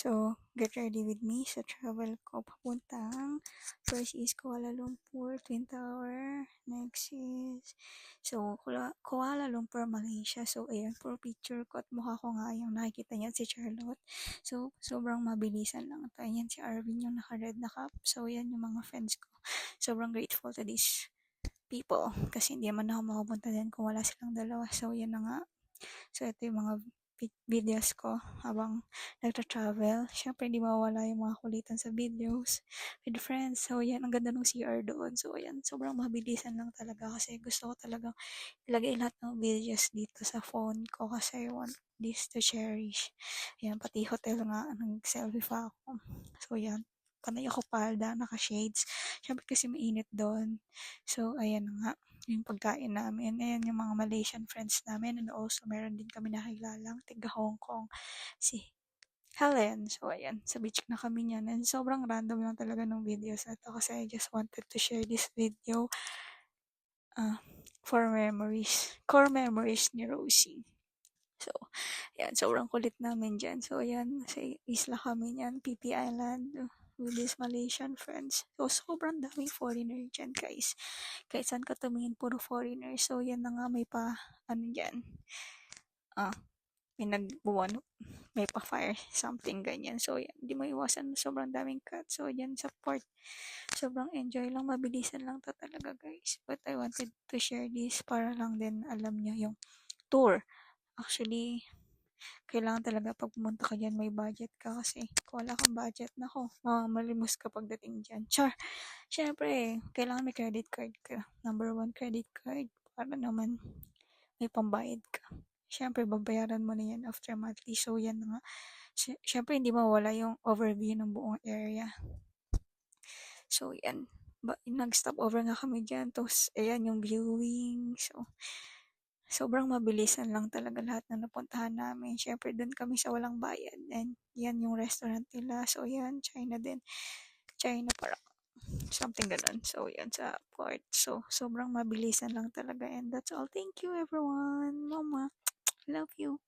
So, get ready with me sa travel ko papuntang first is Kuala Lumpur, Twin Tower. Next is Kuala Lumpur, Malaysia. So, ayan, for picture ko at mukha ko nga yung nakikita niyan si Charlotte. So, sobrang mabilisan lang ito. Ayan si Arvin yung naka-red na cap. So, ayan yung mga friends ko. Sobrang grateful to these people kasi hindi man ako makapunta din kung wala silang dalawa. So, yan na nga. So, ito yung mga videos ko habang nagtra-travel. Siyempre, hindi mawala yung mga kulitan sa videos with friends. So, yan. Ang ganda ng CR doon. So, yan. Sobrang mabilisan lang talaga kasi gusto ko talagang ilagay lahat ng videos dito sa phone ko kasi I want this to cherish. Yan. Pati hotel nga. Nag-selfie pa ako. So, yan. Panay ako palda, naka-shades. Siyempre kasi mainit doon. So, ayan na nga yung pagkain namin. Ayan yung mga Malaysian friends namin. And also, meron din kami nakilalang tiga Hong Kong, si Helen. So, ayan. Sa beach na kami niyan. And sobrang random lang talaga ng videos na to kasi I just wanted to share this video for memories. Core memories ni Rosie. So, ayan. Sobrang kulit namin dyan. So, ayan. Sa isla kami niyan. PP Island with these Malaysian friends. So, sobrang daming foreigner dyan, guys. Kahit saan ka tumingin, puro foreigner. So, yan na nga, may pa, dyan, may nagbuwan, may pa fire, something ganyan. So, yan, di maiwasan, sobrang daming cut. So, yan sa port, sobrang enjoy lang, mabilisan lang to talaga, guys. But I wanted to share this para lang din alam nyo yung tour. Actually, kailangan talaga pag pumunta ka dyan, may budget ka kasi kung wala kang budget, nako, mamalimos ka pagdating dyan. Char! Syempre, kailangan may credit card ka. Number 1, credit card. Para naman may pambayad ka. Syempre, babayaran mo na yan after monthly. So, yan na nga. Syempre, hindi mawala yung overview ng buong area. So, yan. Nag-stop over nga kami dyan. Tapos, ayan yung viewing. So, sobrang mabilisan lang talaga lahat na napuntahan namin. Syempre, dun kami sa walang bayad. And yan yung restaurant nila. So, yan. China din. China parang something ganun. So, yan sa port. So, sobrang mabilisan lang talaga. And that's all. Thank you, everyone. Mama, love you.